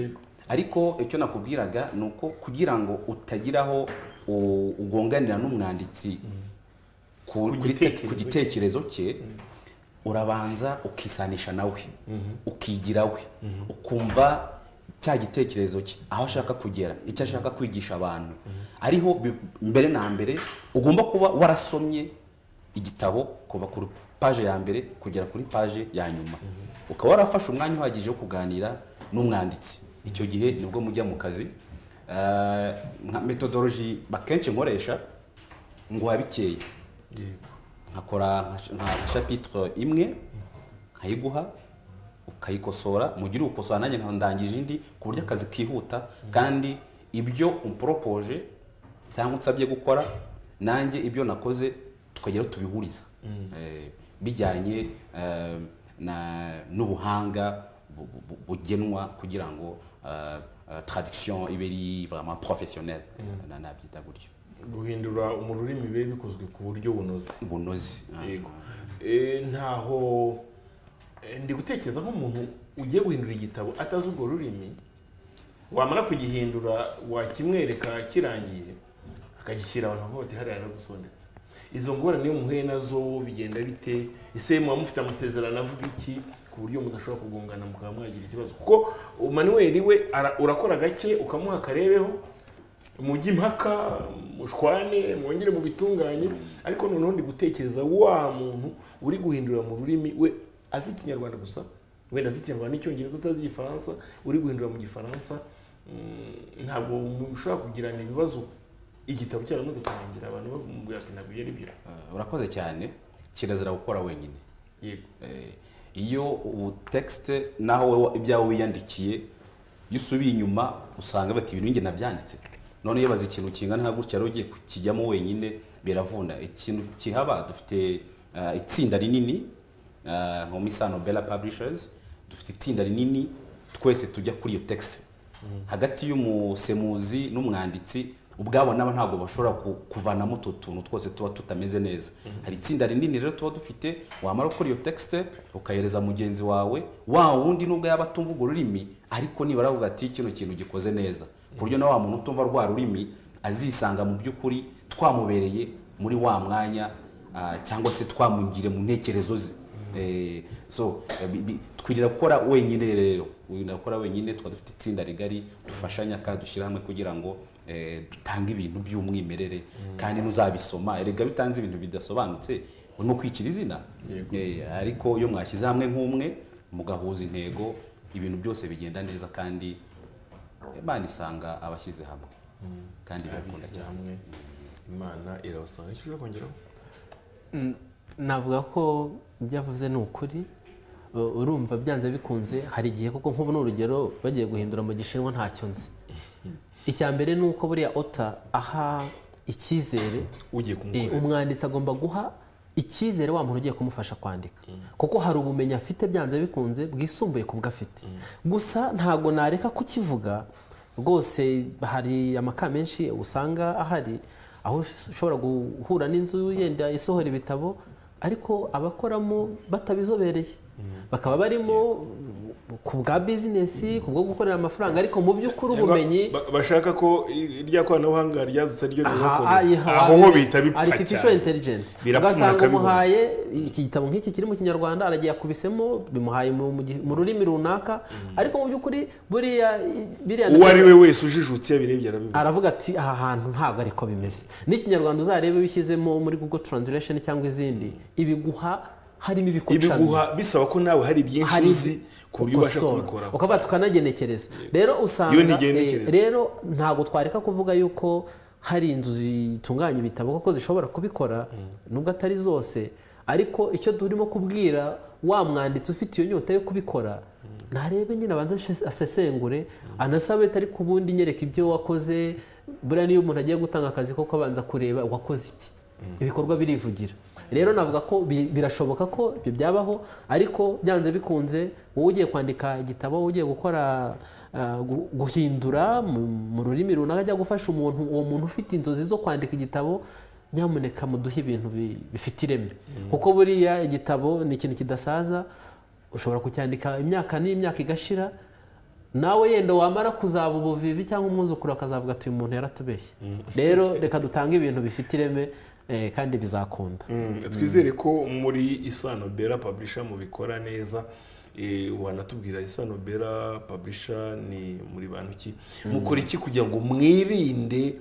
Speaker 3: ariko icyo nakubwiraga nuko kugira ngo utagiraho ugonganira n'umwanditsi ku gitekerezo cye urabanza ukisanisha nawe ukigira we ukumva cya gitekerezo cye aho ashaka kugera icyo ashaka kwigisha abantu ariho mbere na mbere ugomba kuba warasomye igitabo kuva kuri page ya mbere kugera kuri page ya nyuma ukaba warafashe umwanya uhagije wo kuganira n'umwanditsi icyo gihe nibwo mujya mu kazi nka methodology bakenshi nkoresha ngo wabikeye nkakora nka chapitre imwe nkayiguha ukayikosora mugire ukosora nanjye nkandangije indi ku buryo akazi kihuta kandi ibyo umpropose cyangwa unsabye gukora nanjye ibyo nakoze tukagera tubihuriza bijyanye n'ubuhanga bugenwa kugira ngo traduction ibe ari vraiment professionnelle nabyita gutyo.
Speaker 1: Guhindura mu rurimi bibe bikozwe ku buryo bunoze. Yego. Ntaho ndi gutekereza nk'umuntu ugiye guhindura igitabo atazi urwo rurimi, wamara kugihindura wakimwereka kirangiye akagishyira abantu bose hariya yaragusondetse. Izo ngorane niyo muhuye nazo bigenda bite? Ese muba mufite amasezerano avuga iki ku buryo mudashobora kugongana mukaba mwagira ikibazo? Kuko Manuel we urakora gake ukamuha akarebeho mujye impaka mushwane mwongere mu bitunganye, ariko noneho ndi gutekereza wa muntu uri guhindura mu rurimi we azi Ikinyarwanda gusa, wenda azi Ikinyarwanda n'Icyongereza atazi Igifaransa, uri guhindura mu Gifaransa, ntabwo mushobora kugirana ibibazo igitabo cyaramaze kurangira abantu bamubwira ati ntabwo yari byo?
Speaker 3: Urakoze cyane. Kirazira gukora wenyine.
Speaker 1: Yego.
Speaker 3: Iyo ubu texte naho ibyawe wiyandikiye yusubiye inyuma usanga bati ibintu nge nabyanditse, none iyo bazi ikintu kingana nka gutya rero ugiye kukijyamo wenyine biravuna. Ikintu kihaba dufite itsinda rinini nko Misano Bella Publishers, dufite itsinda rinini twese tujya kuri iyo texte hagati y'umusemuzi n'umwanditsi ubwabo nabo ntabwo bashobora kuvanamo utuntu twose tuba tutameze neza. Hari itsinda rinini rero tuba dufite, wamara gukora iyo texte ukayereza mugenzi wawe wa wundi nubwo yaba atumva urwo rurimi ariko nibara avuga ati kino kintu gikoze neza, ku buryo na wa muntu utumva rwa rurimi azisanga mu by'ukuri twamubereye muri wa mwanya cyangwa se twamwingire mu ntekerezo ze. Twirira gukora wenyine rero, gukora wenyine. Twa dufite itsinda rigari dufashanya kandi dushyira hamwe kugira ngo dutanga ibintu by'umwimerere kandi nuzabisoma erega bitanze ibintu bidasobanutse urimo kwicira izina. Ariko iyo mwashyize hamwe nk'umwe mugahuza intego ibintu byose bigenda neza kandi Imana isanga abashyize hamwe kandi birakunda cyane.
Speaker 1: Imana irabasanga. Icyo uzakongeraho?
Speaker 2: Navuga ko byavuze ni ukuri. Urumva byanze bikunze hari igihe koko nk'ubu n'urugero bagiye guhindura mu Gishinwa ntacyo nzi. Icya mbere ni uko buriya ota aha icyizere umwanditsi agomba guha icyizere wa muntu ugiye kumufasha kwandika, kuko hari ubumenyi afite byanze bikunze bwisumbuye ku bwo afite. Gusa ntago nareka kukivuga rwose. Hari amaka menshi usanga ahari aho ushobora guhura n'inzu yenda isohora ibitabo ariko abakoramo batabizobereye, bakaba barimo ku bwa bizinesi, ku bwo gukorera amafaranga, ariko mu by'ukuri ubumenyi
Speaker 1: bashaka ko irya koranabuhanga ryadutse ryo aho ho bita bipfa cyane.
Speaker 2: Artificial intelligence ugasanga umuhaye iki gitabo nk'iki kiri mu Kinyarwanda aragiye akubisemo bimuhaye mu rurimi runaka, ariko mu by'ukuri buriya
Speaker 1: uwo ari we wese ujijutse yabirebye
Speaker 2: aravuga ati aha hantu ntabwo ariko bimeze. N'Ikinyarwanda uzarebe bishyizemo muri Google Translation cyangwa izindi ibiguha harimo
Speaker 1: ibiguha bisaba ko nawe hari byinshi uzi ku buryo ubasha kubikora
Speaker 2: ukaba tukanagenekereza. Rero usanga rero ntago twareka kuvuga yuko hari inzu zitunganya ibitabo koko zishobora kubikora nubwo atari zose, ariko icyo turimo kubwira wa mwanditsi ufite iyo nyota yo kubikora narebe nyine abanza asesengure anasabe atari ku bundi nyereka ibyo wakoze. Buriya niyo umuntu agiye gutanga akazi koko abanza kureba wakoze iki, ibikorwa birivugira. Rero navuga ko birashoboka ko ibyo byabaho, ariko byanze bikunze wowe ugiye kwandika igitabo, ugiye gukora guhindura mu rurimi runaka ajya gufasha umuntu, uwo muntu ufite inzozi zo kwandika igitabo, nyamuneka muduhe ibintu bifite ireme, kuko buriya igitabo ni ikintu kidasaza. Ushobora kucyandika imyaka n'imyaka igashira, nawe yenda wamara kuzaba ubuvivi cyangwa umwuzukuru akazavuga ati uyu muntu yaratubeshye. Rero reka dutange ibintu bifite ireme kandi bizakunda.
Speaker 1: Twizere ko muri Isano Bella Publisher mubikora neza. Wanatubwira Isano Bella Publisher ni muri bantu ki mukora iki kugira ngo mwirinde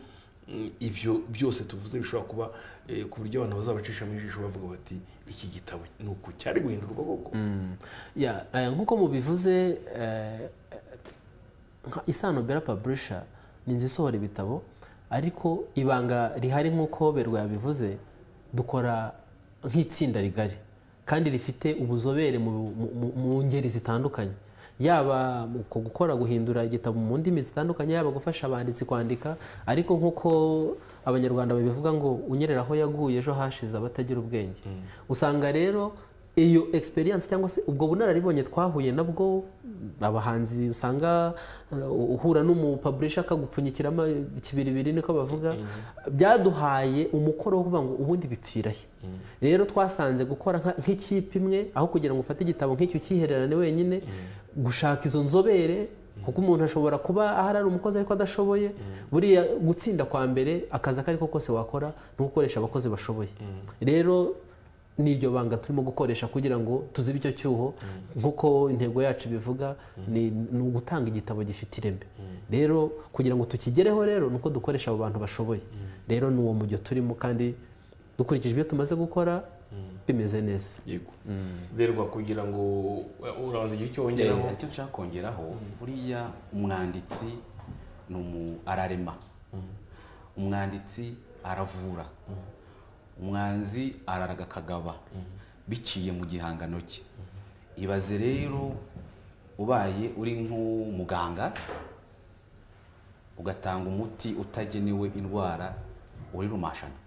Speaker 1: ibyo byose tuvuze bishobora kuba ku buryo abantu bazabacisha mu ijisho bavuga bati iki gitabo nuko cyari guhindurwa koko?
Speaker 2: Nkuko mubivuze Isano Bella Publisher ni inzu isohora ibitabo, ariko ibanga rihari nkuko Berwa yabivuze, dukora nk'itsinda rigari kandi rifite ubuzobere mu ngeri zitandukanye, yaba mu gukora guhindura igitabo mu ndimi zitandukanye, yaba gufasha abanditsi kwandika. Ariko nkuko Abanyarwanda babivuga ngo unyerera aho yaguye ejo hashize abatagira ubwenge. Usanga rero iyo experience cyangwa se ubwo bunararibonye twahuye nabwo abahanzi usanga uhura n'umupublisher akagupfunyikiramo ikibiribiri niko bavuga byaduhaye umukoro wo kuvuga ngo ubundi bipfirahe rero twasanze gukora nk'ikipe imwe aho kugira ngo ufate igitabo nk'icyo ukihererane wenyine gushaka izo nzobere kuko umuntu ashobora kuba ahari ari umukozi ariko adashoboye buriya gutsinda kwa mbere akazi akariko kose wakora no gukoresha abakozi bashoboye rero n'iryo banga turimo gukoresha kugira ngo tuzibe icyo cyuho nk'uko intego yacu bivuga ni ugutanga igitabo gifite ireme rero kugira ngo tukigereho rero nuko dukoresha abo bantu bashoboye rero ni uwo mujyo turimo kandi dukurikije ibyo tumaze gukora bimeze neza
Speaker 1: yego berwa kugira ngo uraza igihe cyo wongeraho
Speaker 3: icyo nshaka kongeraho buriya umwanditsi ararema umwanditsi aravura umwanzi araraga akagaba biciye mu gihangano cye ibaze rero ubaye uri nk'umuganga ugatanga umuti utagenewe indwara uri rumashana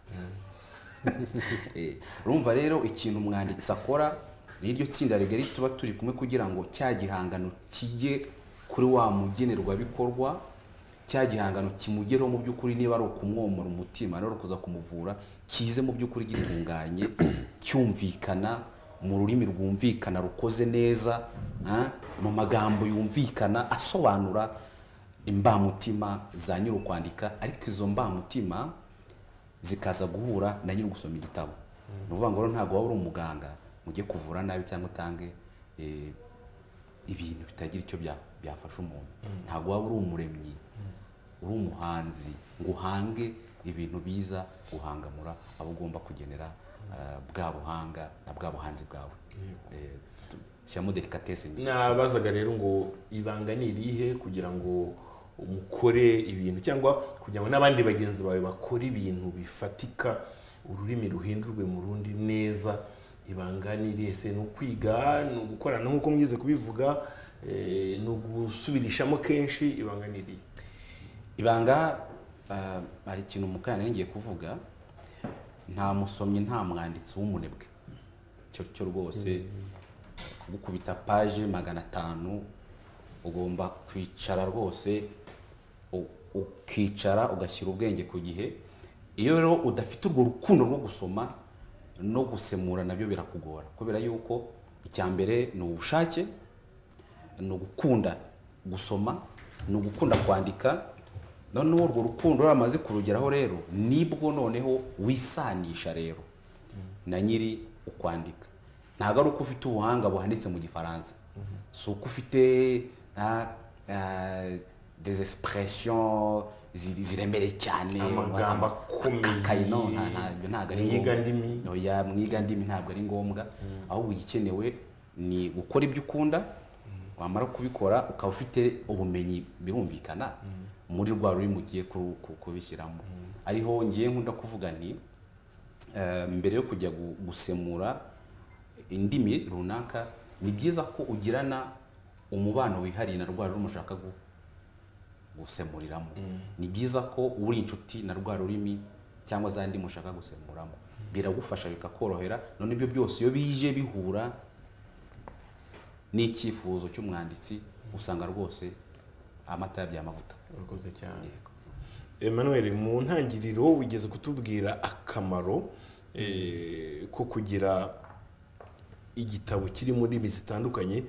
Speaker 3: urumva rero ikintu umwanditsi akora n'iryo tsinda rigari tuba turi kumwe kugira ngo cya gihangano kijye kuri wa mugenerwabikorwa cya gihangano kimugereho mu by'ukuri niba ari ukumwomora umutima rero kuza kumuvura kize mu by'ukuri gitunganye cyumvikana mu rurimi rwumvikana rukoze neza mu magambo yumvikana asobanura imbamutima za nyiri ukwandika ariko izo mbamutima zikaza guhura na nyiri gusoma igitabo ni ukuvuga ngo ntabwo waba uri umuganga ujye kuvura nabi cyangwa utange ibintu bitagira icyo byafasha umuntu ntabwo waba uri umuremyi uri umuhanzi ngo uhange ibintu biza guhangamura abo ugomba kugenera bwa buhanga na bwa buhanzi bwawe shyiramo delicatesse
Speaker 1: nabazaga rero ngo ibanga ni irihe kugira ngo umukore ibintu cyangwa kugira ngo n'abandi bagenzi bawe bakora ibintu bifatika ururimi ruhindurwe mu rundi neza ibanga ni irihe se ni ukwiga ni ugukorana nk'uko mwize kubivuga ni ugusubirishamo kenshi ibanga ni irihe
Speaker 3: ibanga hari ikintu mukanya ngiye kuvuga nta musomyi nta mwanditsi w'umunebwe cyo rwose gukubita page 500 ugomba kwicara rwose ukicara ugashyira ubwenge ku gihe iyo rero udafite urwo rukundo rwo gusoma no gusemura nabyo birakugora kubera yuko icyambere ni ubushake ni ugukunda gusoma ni ugukunda kwandika noneho urwo rukundo ramaze kurugeraho rero nibwo noneho wisanisha rero na nyiri ukwandika ntabwo ari uko ufite ubuhanga buhanitse mu gifaransa si uko ufite des expressions ziremereye cyane
Speaker 1: amagambo akomeye
Speaker 3: ntabwo ari ngombwa mwiga ndimi ntabwo ari ngombwa ahubwo igikenewe ni gukora ibyo ukunda wamara kubikora ukaba ufite ubumenyi birumvikana muri rwa rurimi ugiye kubishyiramo ariho ngiye nkunda kuvuga ni mbere yo kujya gusemura indimi runaka ni byiza ko ugirana umubano wihariye na rwa rurimi ushaka gusemuriramo ni byiza ko uri inshuti na rwa rurimi cyangwa za ndimi ushaka gusemuramo biragufasha bikakorohera none ibyo byose iyo bije bihura n'icyifuzo cy'umwanditsi usanga rwose amata y'amavuta
Speaker 1: urakoze cyane Emmanuel mu ntangiriro wigeze kutubwira akamaro ko kugira igitabo kiri muri ndimi zitandukanye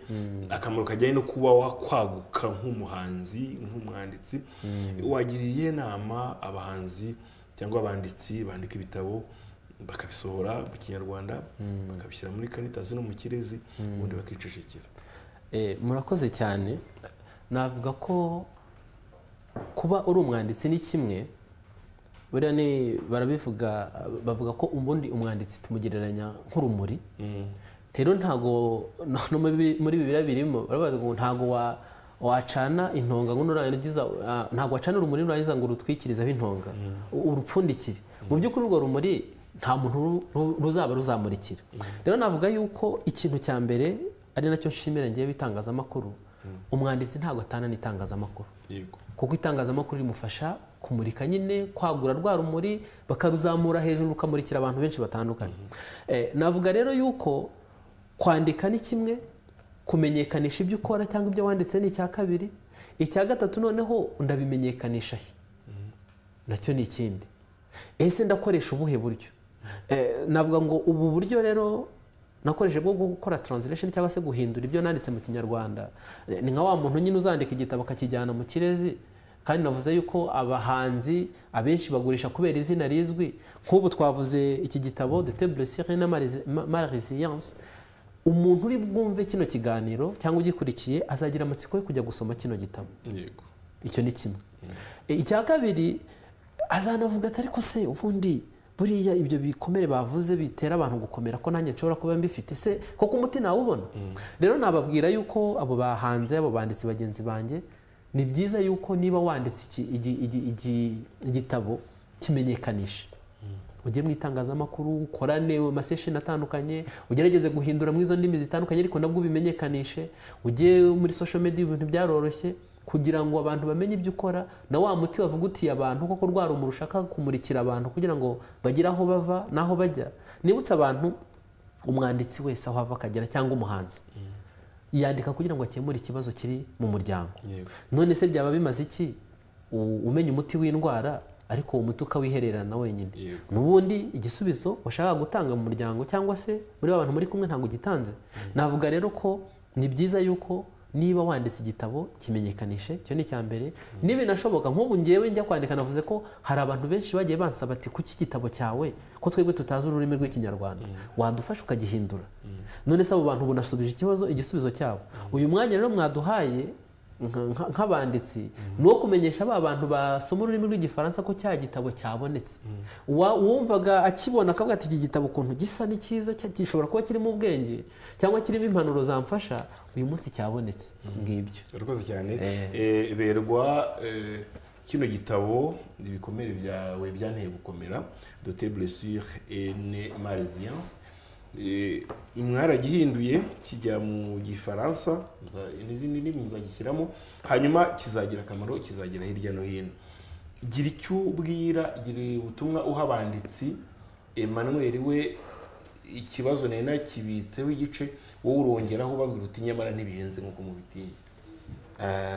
Speaker 1: akamaro kajyanye no kuba wakwaguka nk'umuhanzi nk'umwanditsi wagiriye inama abahanzi cyangwa abanditsi bandika ibitabo bakabisohora mu kinyarwanda bakabishyira muri Caritas no mu Kirezi ubundi bakicecekera
Speaker 2: murakoze cyane navuga ko kuba uri umwanditsi ni kimwe buriya ni barabivuga bavuga ko ubundi umwanditsi tumugereranya nk'urumuri rero ntago no muri Bibiliya birimo baravuga ngo ntago wacana intonga ngo nurangiza ntago wacana urumuri nurangiza ngo rutwikirizeho intonga urupfundikire mu by'ukuri urwo rumuri nta muntu ruzaba ruzamurikira rero navuga yuko ikintu cya mbere ari nacyo nshimira ngiye bitangazamakuru umwanditsi ntago atana n'itangazamakuru kuko itangazamakuru rimufasha kumurika nyine kwagura rwa rumuri bakaruzamura hejuru rukamurikira abantu benshi batandukanye navuga rero yuko kwandika ni kimwe, kumenyekanisha ibyo ukora cyangwa ibyo wanditse ni icya kabiri, icya gatatu noneho ndabimenyekanisha he, nacyo ni ikindi. Ese ndakoresha ubuhe buryo? Navuga ngo ubu buryo rero nakoresheje bwo gukora translation cyangwa se guhindura ibyo nanditse mu Kinyarwanda, ni nka wa muntu nyine uzandika igitabo akakijyana mu Kirezi, kandi navuze yuko abahanzi abenshi bagurisha kubera izina rizwi. Nk'ubu twavuze iki gitabo de blessure na malrésilience, umuntu uri bwumve kino kiganiro cyangwa ugikurikiye azagira amatsiko yo kujya gusoma kino gitabo.
Speaker 1: Yego,
Speaker 2: icyo ni kimwe. Icya kabiri azanavuga ati ariko se ubundi buriya ibyo bikomere bavuze bitera abantu gukomera ko nanjye nshobora kuba mbifite se koko umuti nawubona. Rero nababwira yuko abo bahanze, abo banditsi bagenzi banjye, ni byiza yuko niba wanditse igitabo kimenyekanisha, ujye mu itangazamakuru, ukorane amasesheni atandukanye, ugerageze guhindura mu izo ndimi zitandukanye, ariko nabwo ubimenyekanishe, ujye muri social media, ibintu byaroroshye kugira ngo abantu bamenye ibyo ukora, na wa muti bavuga uti abantu koko rwa rumuri ushaka kumurikira abantu kugira ngo bagire aho bava n'aho bajya. Nibutse abantu, umwanditsi wese aho ava akagera cyangwa umuhanzi yandika kugira ngo akemure ikibazo kiri mu muryango. None se byaba bimaze iki umenya umuti w'indwara ariko uwo muti ukawihererana wenyine? N'ubundi igisubizo washaka gutanga mu muryango cyangwa se muri abantu muri kumwe ntabwo gitanze. Navuga rero ko ni byiza yuko niba wanditse igitabo kimenyekanishe, cyo ni cyambere. Niba nashoboka nk'ubu ngewe njya kwandika, navuze ko hari abantu benshi bagiye bansaba ati kuki igitabo cyawe ko twebwe tutazi ururimi rw'Ikinyarwanda wadufasha ukagihindura. None se abo bantu bunasubije igisubizo cyabo. Uyu mwanya rero mwaduhaye nk'abanditsi ni uwo kumenyesha ba bantu basoma ururimi rw'Igifaransa ko cya gitabo cyabonetse. Wumvaga akibona akavuga ati iki gitabo ukuntu gisa ni cyiza, gishobora kuba kirimo ubwenge cyangwa kirimo impanuro zamfasha, uyu munsi cyabonetse. Ngibyo.
Speaker 1: Urakoze cyane. Berwa, kino gitabo ibikomere byawe byanteye gukomera, de blessure et malrésilience, mwaragihinduye kijya mu Gifaransa, n'izindi ndimi muzagishyiramo, hanyuma kizagira akamaro, kizagira hirya no hino. Gira icyo ubwira, gira ubutumwa uha abanditsi. Emmanuel we ikibazo nari nakibitseho igice, wowe urongeraho ubabwira uti nyamara ntibihenze nk'uko mubitinya.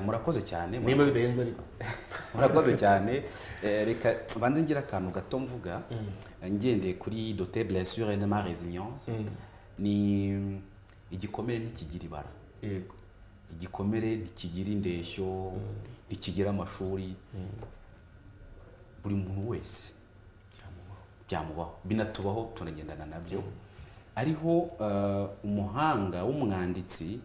Speaker 3: Murakoze cyane.
Speaker 1: Niba bidahenze ariko
Speaker 3: murakoze cyane. Reka banze ngira akantu gato mvuga ngendeye kuri de blessure et malrésilience. Ni igikomere ntikigira ibara.
Speaker 1: Yego,
Speaker 3: igikomere ntikigira indeshyo, ntikigira amashuri. Buri muntu wese byamubaho, binatubaho, tunagendana nabyo. Ariho umuhanga w'umwanditsi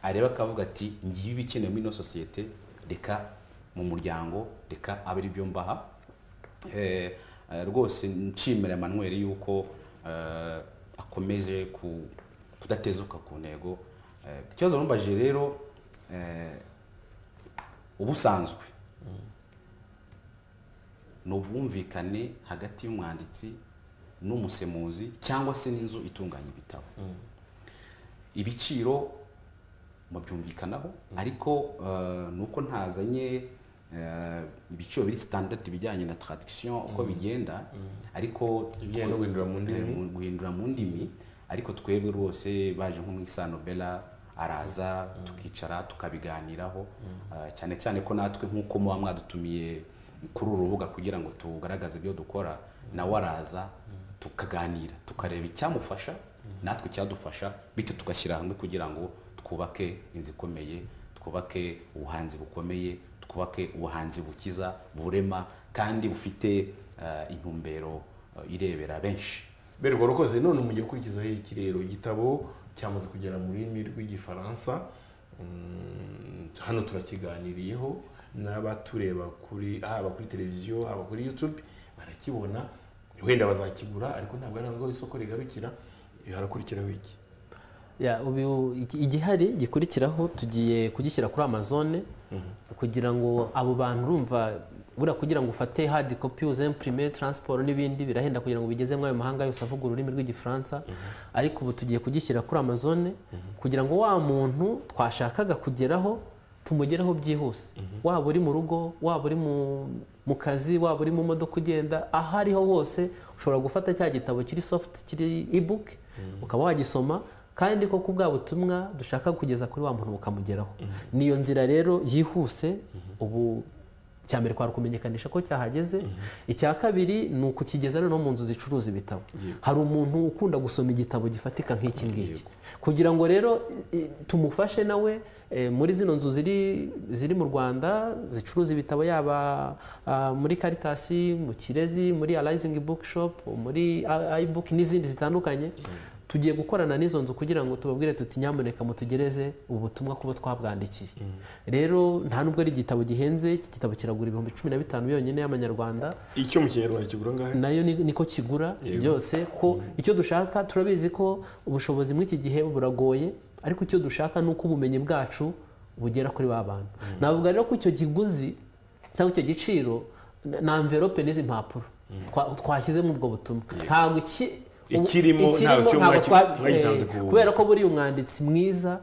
Speaker 3: areba akavuga ati ngiye ibikenewe muri ino sosiyete, reka mu muryango, reka abe ari byo mbaha. Rwose nshimira Emmanuel yuko akomeje kudatezuka ku ntego. Ikibazo numbaje rero, ubusanzwe n'ubwumvikane hagati y'umwanditsi n'umusemuzi cyangwa se n'inzu itunganya ibitabo. Ibiciro mubyumvikanaho, ariko nuko ntazanye ibiciro biri standard bijyanye na traduction uko bigenda, ariko guhindura mu ndimi. Ariko twebwe rwose baje nko mu Isano Bella araza tukicara tukabiganiraho, cyane cyane ko natwe nk'uko muba mwadutumiye kuri uru rubuga kugira ngo tugaragaze ibyo dukora, nawe araza tukaganira, tukareba icyamufasha natwe cyadufasha, bityo tugashyira hamwe kugira ngo twubake inzu ikomeye, twubake ubuhanzi bukomeye, twubake ubuhanzi bukiza, burema kandi bufite intumbero irebera benshi.
Speaker 1: Berwa, urakoze. None mugiye kurikizaho iki rero? Igitabo cyamaze kugera mu rurimi rw'Igifaransa, hano turakiganiriyeho, n'abatureba haba kuri televiziyo haba kuri YouTube barakibona, wenda bazakigura, ariko ntabwo ari ngo isoko rigarukira. Harakurikiraho iki?
Speaker 2: Igihari gikurikiraho tugiye kugishyira kuri Amazon, kugira ngo abo bantu urumva bura kugira ngo ufate hard copy uzimprime, transport n'ibindi birahenda kugira ngo bigeze mu ayo mahanga yose avuga ururimi rw'Igifaransa. Ariko ubu tugiye kugishyira kuri Amazon kugira ngo wa muntu twashakaga kugeraho tumugeraho byihuse. Waba uri mu rugo, waba uri mu kazi, waba uri mu modoka ugenda, ahariho hose ushobora gufata cya gitabo kiri soft, kiri ebook, ukaba wagisoma kandi koko bwa butumwa dushaka kugeza kuri wa muntu bukamugeraho. Niyo nzira rero yihuse. Ubu cyambere kwa kumenyekanisha ko cyahageze. Icya kabiri ni ukukigeza no mu nzu zicuruza ibitabo. Hari umuntu ukunda gusoma igitabo gifatika nk'iki ngiki, kugira ngo rero tumufashe nawe muri zino nzu ziri mu Rwanda zicuruza ibitabo, yaba muri Caritas, mu Kirezi, muri Arising Bookshop, muri iBook n'izindi zitandukanye. Tugiye gukorana n'izo nzu kugira ngo tubabwire tuti nyamuneka mutugereze ubutumwa kubo twabwandikiye. Rero nta nubwo ari igitabo gihenze, iki gitabo kiragura 15,000 yonyine y'amanyarwanda.
Speaker 1: Icyo mu Kinyarwanda kigura ngahe? Nayo
Speaker 2: niko kigura byose, ko icyo dushaka turabizi ko ubushobozi muri iki gihe buragoye, ariko icyo dushaka ni uko ubumenyi bwacu bugera kuri ba bantu. Navuga rero ko icyo kiguzi cyangwa icyo giciro na envelope n'izi mpapuro twashyize muri ubwo butumwa ntabwo
Speaker 1: ikirimo ntacyo mwagitanze
Speaker 2: kubera ko buriya umwanditsi mwiza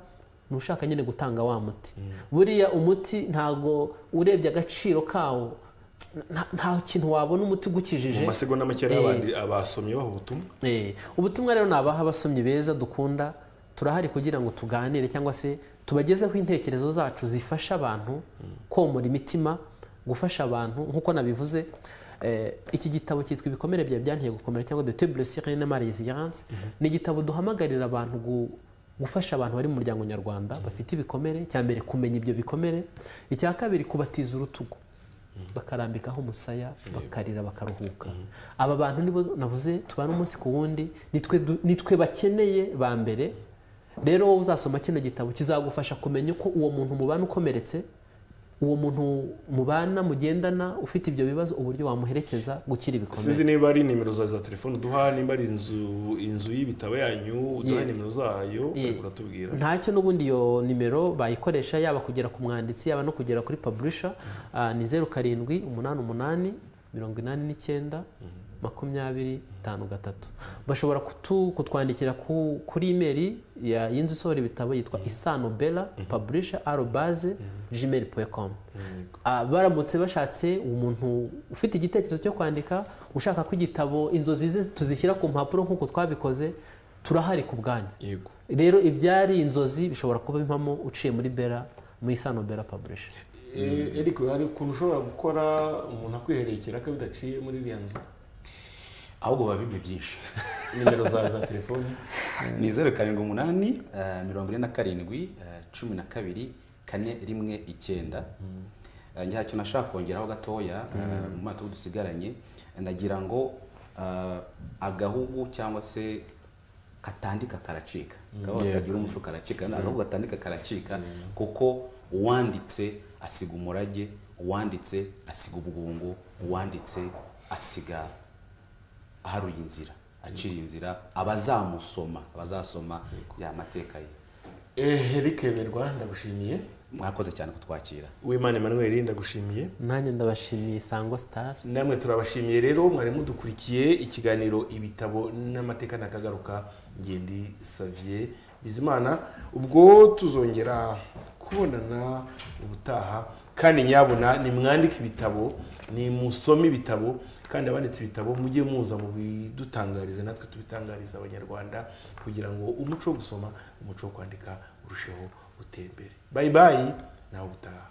Speaker 2: nushaka nyine gutanga wa muti. Buriya umuti ntago urebye agaciro kawo, nta kintu wabona umuti gukijije
Speaker 1: mu masegonda make y'abandi abasomye baho ubutumwa.
Speaker 2: Ubutumwa rero nabaha abasomyi beza dukunda, turahari kugira ngo tuganire cyangwa se tubagezeho intekerezo zacu zifasha abantu komora imitima, gufasha abantu nkuko nabivuze. Iki gitabo cyitwa ibikomere byawe byanteye gukomera cyangwa de table sur une résilience. Ni igitabo duhamagarira abantu gufasha abantu bari mu muryango nyarwanda bafite ibikomere. Cyambere kumenya ibyo bikomere, icya kabiri kubatiza urutugu bakarambikaho umusaya bakarira bakaruhuka. Aba bantu nibo navuze tubana umunsi ku wundi, nitwe bakeneye ba mbere. Rero wowe uzasoma kino gitabo kizagufasha kumenya uko uwo muntu mubana ukomeretse, uwo muntu mubana mugendana ufite ibyo bibazo, uburyo wamuherekeza gukira ibikomere.
Speaker 1: Sinzi niba ari nimero za telefone duha, nimba ari inzu y'ibitabo yanyu duha nimero zayo uratubwira.
Speaker 2: Ntacyo n'ubundi iyo nimero bayikoresha yaba kugera ku mwanditsi yaba no kugera kuri publisher. Ni 0788 89 2053. Bashobora kutwandikira kuri email y'inzu isohora ibitabo yitwa isanobella@gmail.com. Baramutse bashatse umuntu ufite igitekerezo cyo kwandika, ushaka ko igitabo inzozi ze tuzishyira ku mpapuro nk'uko twabikoze, turahari ku bwanyu. Rero ibyari inzozi bishobora kuba impamo uciye muri Bella, muri Isanobella Publisher.
Speaker 1: Eric, hari ukuntu ushobora gukora umuntu akwiherekera ko bidaciye muri iriya nzu?
Speaker 3: Ahubwo babimwe byinshi.
Speaker 1: Nimero zawe za telefone
Speaker 3: ni 0788 47 12 419. Njya cyo nashaka kongeraho gatoya mu mato dusigaranye, ndagira ngo agahugu cyangwa se katandika karacika. Kagira umuco karacika, agahugu katandika karacika, kuko uwanditse asiga umurage, uwanditse asiga ubugungo, uwanditse asiga aharuye inzira, acira inzira abazasoma ya mateka ye.
Speaker 1: Eric Berwa, ndagushimiye.
Speaker 3: Mwakoze cyane kutwakira.
Speaker 1: Uwimana Emmanuel, ndagushimiye.
Speaker 2: Nanjye ndabashimiye Sangwa Star.
Speaker 1: Namwe turabashimiye rero, mwari mudukurikiye ikiganiro ibitabo n'amateka nakagaruka. Ngendi Xavier Bizimana, ubwo tuzongera kubonana ubutaha. Kandi nyabuna ni mwandika ibitabo, ni musome ibitabo, kandi abanditse ibitabo mujye muza mu bidutangarize, natwe tubitangariza abanyarwanda, kugira ngo umuco wo gusoma, umuco wo kwandika urusheho gutembere. Bye bye, nawe ubutaha.